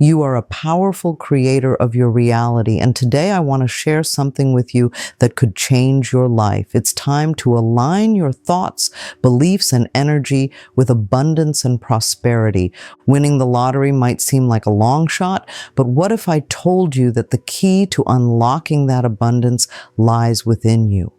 You are a powerful creator of your reality, and today I want to share something with you that could change your life. It's time to align your thoughts, beliefs, and energy with abundance and prosperity. Winning the lottery might seem like a long shot, but what if I told you that the key to unlocking that abundance lies within you?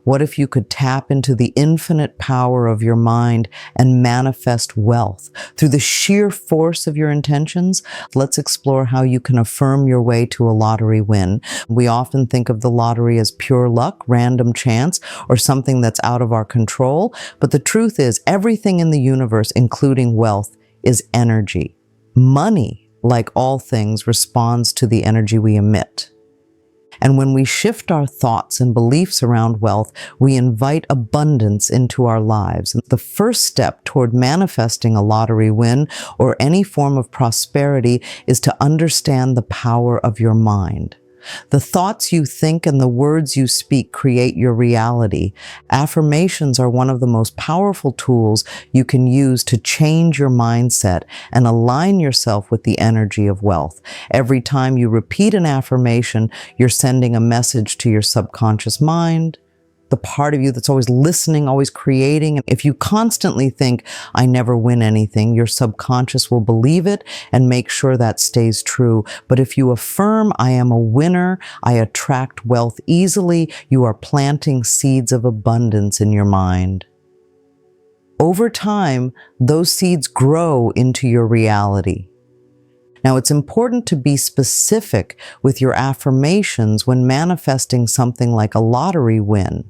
What if you could tap into the infinite power of your mind and manifest wealth through the sheer force of your intentions? Let's explore how you can affirm your way to a lottery win. We often think of the lottery as pure luck, random chance, or something that's out of our control. But the truth is, everything in the universe, including wealth, is energy. Money, like all things, responds to the energy we emit. And when we shift our thoughts and beliefs around wealth, we invite abundance into our lives. And the first step toward manifesting a lottery win or any form of prosperity is to understand the power of your mind. The thoughts you think and the words you speak create your reality. Affirmations are one of the most powerful tools you can use to change your mindset and align yourself with the energy of wealth. Every time you repeat an affirmation, you're sending a message to your subconscious mind, the part of you that's always listening, always creating. If you constantly think, I never win anything, your subconscious will believe it and make sure that stays true. But if you affirm, I am a winner, I attract wealth easily, you are planting seeds of abundance in your mind. Over time, those seeds grow into your reality. Now, it's important to be specific with your affirmations when manifesting something like a lottery win.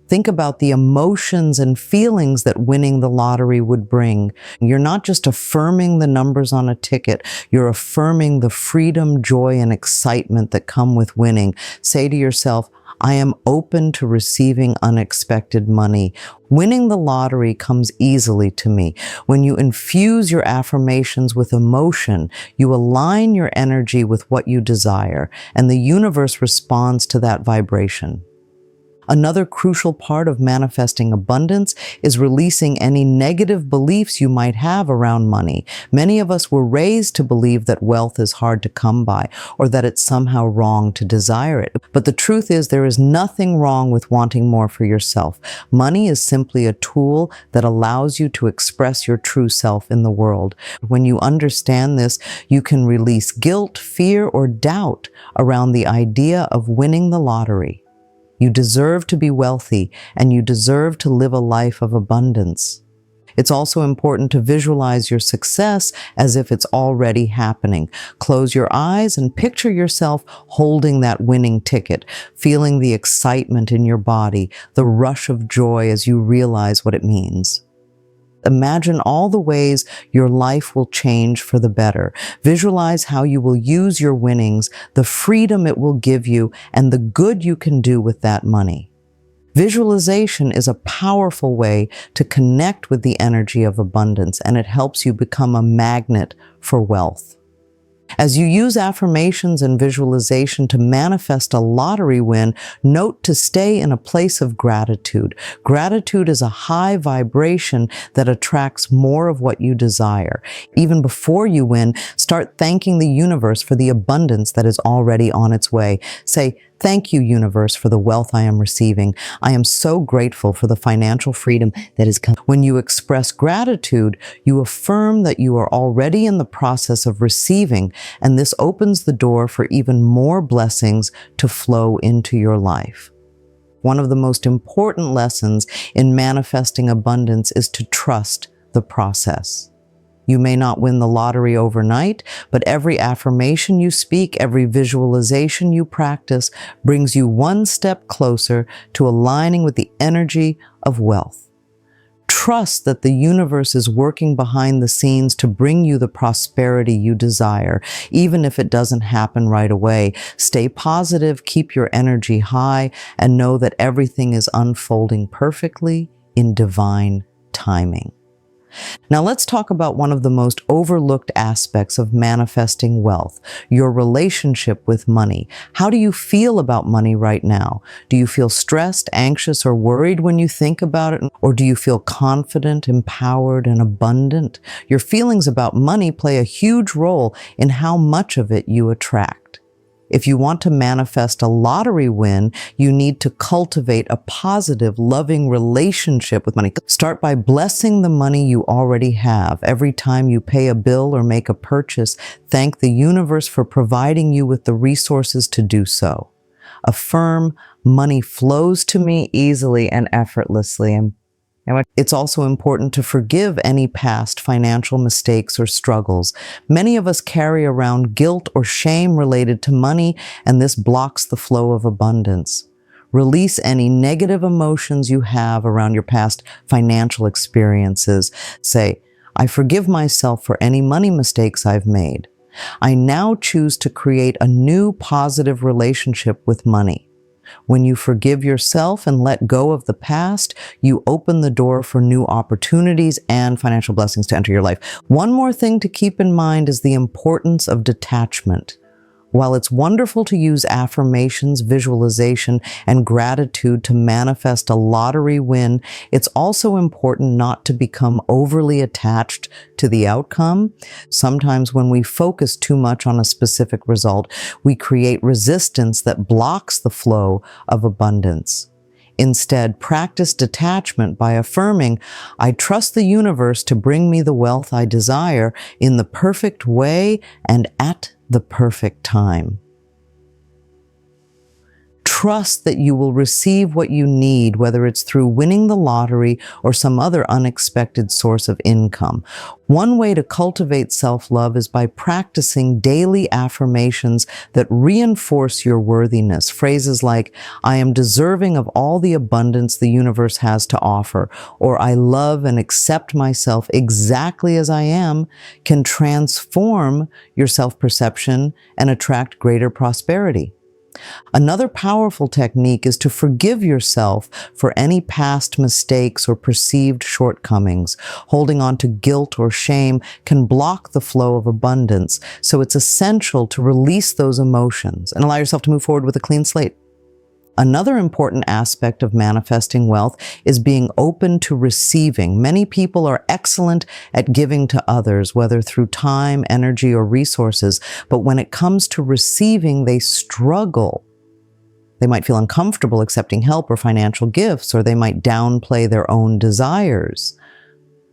Think about the emotions and feelings that winning the lottery would bring. You're not just affirming the numbers on a ticket, you're affirming the freedom, joy, and excitement that come with winning. Say to yourself, I am open to receiving unexpected money. Winning the lottery comes easily to me. When you infuse your affirmations with emotion, you align your energy with what you desire, and the universe responds to that vibration. Another crucial part of manifesting abundance is releasing any negative beliefs you might have around money. Many of us were raised to believe that wealth is hard to come by or that it's somehow wrong to desire it. But the truth is, there is nothing wrong with wanting more for yourself. Money is simply a tool that allows you to express your true self in the world. When you understand this, you can release guilt, fear, or doubt around the idea of winning the lottery. You deserve to be wealthy, and you deserve to live a life of abundance. It's also important to visualize your success as if it's already happening. Close your eyes and picture yourself holding that winning ticket, feeling the excitement in your body, the rush of joy as you realize what it means. Imagine all the ways your life will change for the better. Visualize how you will use your winnings, the freedom it will give you, and the good you can do with that money. Visualization is a powerful way to connect with the energy of abundance, and it helps you become a magnet for wealth. As you use affirmations and visualization to manifest a lottery win, note to stay in a place of gratitude. Gratitude is a high vibration that attracts more of what you desire. Even before you win, start thanking the universe for the abundance that is already on its way. Say, thank you, universe, for the wealth I am receiving. I am so grateful for the financial freedom that is coming. When you express gratitude, you affirm that you are already in the process of receiving, and this opens the door for even more blessings to flow into your life. One of the most important lessons in manifesting abundance is to trust the process. You may not win the lottery overnight, but every affirmation you speak, every visualization you practice brings you one step closer to aligning with the energy of wealth. Trust that the universe is working behind the scenes to bring you the prosperity you desire, even if it doesn't happen right away. Stay positive, keep your energy high, and know that everything is unfolding perfectly in divine timing. Now let's talk about one of the most overlooked aspects of manifesting wealth, your relationship with money. How do you feel about money right now? Do you feel stressed, anxious, or worried when you think about it? Or do you feel confident, empowered, and abundant? Your feelings about money play a huge role in how much of it you attract. If you want to manifest a lottery win, you need to cultivate a positive, loving relationship with money. Start by blessing the money you already have. Every time you pay a bill or make a purchase, thank the universe for providing you with the resources to do so. Affirm, money flows to me easily and effortlessly. It's also important to forgive any past financial mistakes or struggles. Many of us carry around guilt or shame related to money, and this blocks the flow of abundance. Release any negative emotions you have around your past financial experiences. Say, I forgive myself for any money mistakes I've made. I now choose to create a new positive relationship with money. When you forgive yourself and let go of the past, you open the door for new opportunities and financial blessings to enter your life. One more thing to keep in mind is the importance of detachment. While it's wonderful to use affirmations, visualization, and gratitude to manifest a lottery win, it's also important not to become overly attached to the outcome. Sometimes when we focus too much on a specific result, we create resistance that blocks the flow of abundance. Instead, practice detachment by affirming, I trust the universe to bring me the wealth I desire in the perfect way and at the perfect time. Trust that you will receive what you need, whether it's through winning the lottery or some other unexpected source of income. One way to cultivate self-love is by practicing daily affirmations that reinforce your worthiness. Phrases like, I am deserving of all the abundance the universe has to offer, or I love and accept myself exactly as I am, can transform your self-perception and attract greater prosperity. Another powerful technique is to forgive yourself for any past mistakes or perceived shortcomings. Holding on to guilt or shame can block the flow of abundance, so it's essential to release those emotions and allow yourself to move forward with a clean slate. Another important aspect of manifesting wealth is being open to receiving. Many people are excellent at giving to others, whether through time, energy, or resources, but when it comes to receiving, they struggle. They might feel uncomfortable accepting help or financial gifts, or they might downplay their own desires.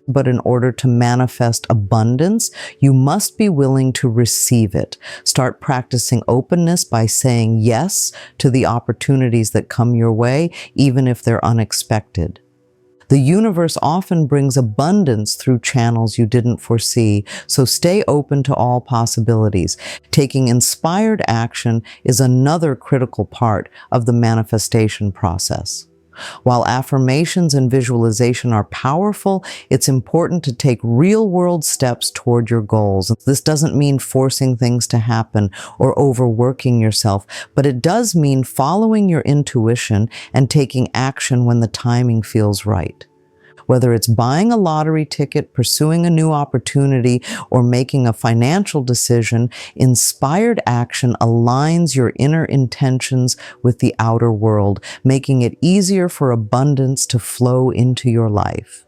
But in order to manifest abundance, you must be willing to receive it. Start practicing openness by saying yes to the opportunities that come your way, even if they're unexpected. The universe often brings abundance through channels you didn't foresee, so stay open to all possibilities. Taking inspired action is another critical part of the manifestation process. While affirmations and visualization are powerful, it's important to take real-world steps toward your goals. This doesn't mean forcing things to happen or overworking yourself, but it does mean following your intuition and taking action when the timing feels right. Whether it's buying a lottery ticket, pursuing a new opportunity, or making a financial decision, inspired action aligns your inner intentions with the outer world, making it easier for abundance to flow into your life.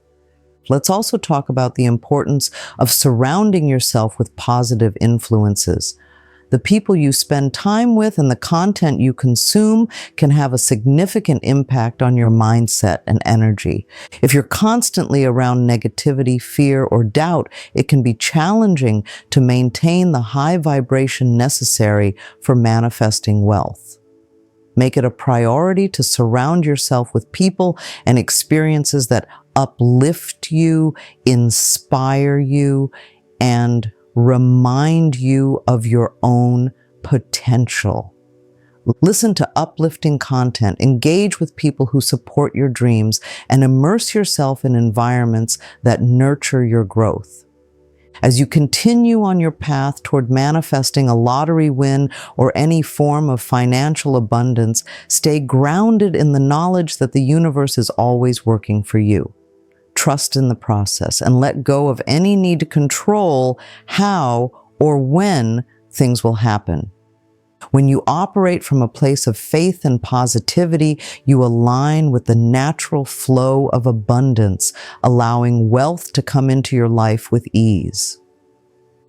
Let's also talk about the importance of surrounding yourself with positive influences. The people you spend time with and the content you consume can have a significant impact on your mindset and energy. If you're constantly around negativity, fear, or doubt, it can be challenging to maintain the high vibration necessary for manifesting wealth. Make it a priority to surround yourself with people and experiences that uplift you, inspire you, and remind you of your own potential. Listen to uplifting content, engage with people who support your dreams, and immerse yourself in environments that nurture your growth. As you continue on your path toward manifesting a lottery win or any form of financial abundance, stay grounded in the knowledge that the universe is always working for you. trust in the process, and let go of any need to control how or when things will happen. When you operate from a place of faith and positivity, you align with the natural flow of abundance, allowing wealth to come into your life with ease.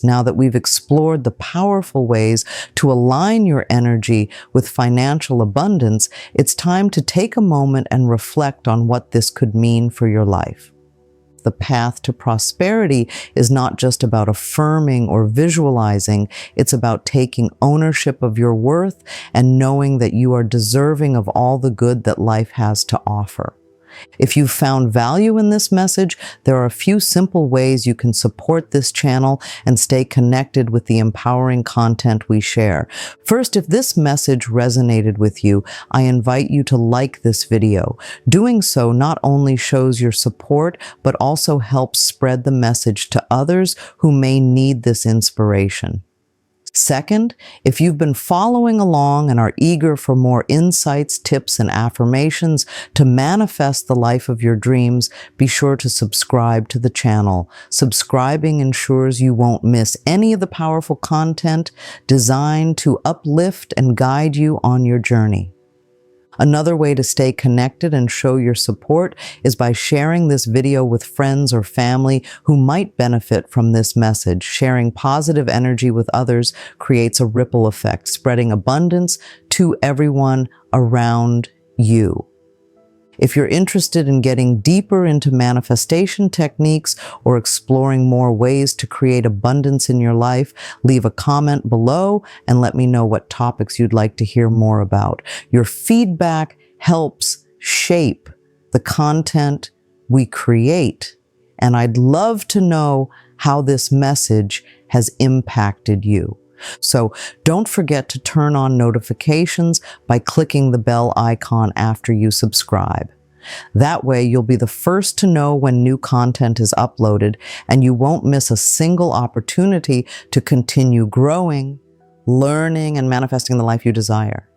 Now that we've explored the powerful ways to align your energy with financial abundance, it's time to take a moment and reflect on what this could mean for your life. The path to prosperity is not just about affirming or visualizing, it's about taking ownership of your worth and knowing that you are deserving of all the good that life has to offer. If you've found value in this message, there are a few simple ways you can support this channel and stay connected with the empowering content we share. First, if this message resonated with you, I invite you to like this video. Doing so not only shows your support, but also helps spread the message to others who may need this inspiration. Second, if you've been following along and are eager for more insights, tips, and affirmations to manifest the life of your dreams, be sure to subscribe to the channel. Subscribing ensures you won't miss any of the powerful content designed to uplift and guide you on your journey. Another way to stay connected and show your support is by sharing this video with friends or family who might benefit from this message. Sharing positive energy with others creates a ripple effect, spreading abundance to everyone around you. If you're interested in getting deeper into manifestation techniques or exploring more ways to create abundance in your life, leave a comment below and let me know what topics you'd like to hear more about. Your feedback helps shape the content we create, and I'd love to know how this message has impacted you. So don't forget to turn on notifications by clicking the bell icon after you subscribe. That way you'll be the first to know when new content is uploaded, and you won't miss a single opportunity to continue growing, learning, and manifesting the life you desire.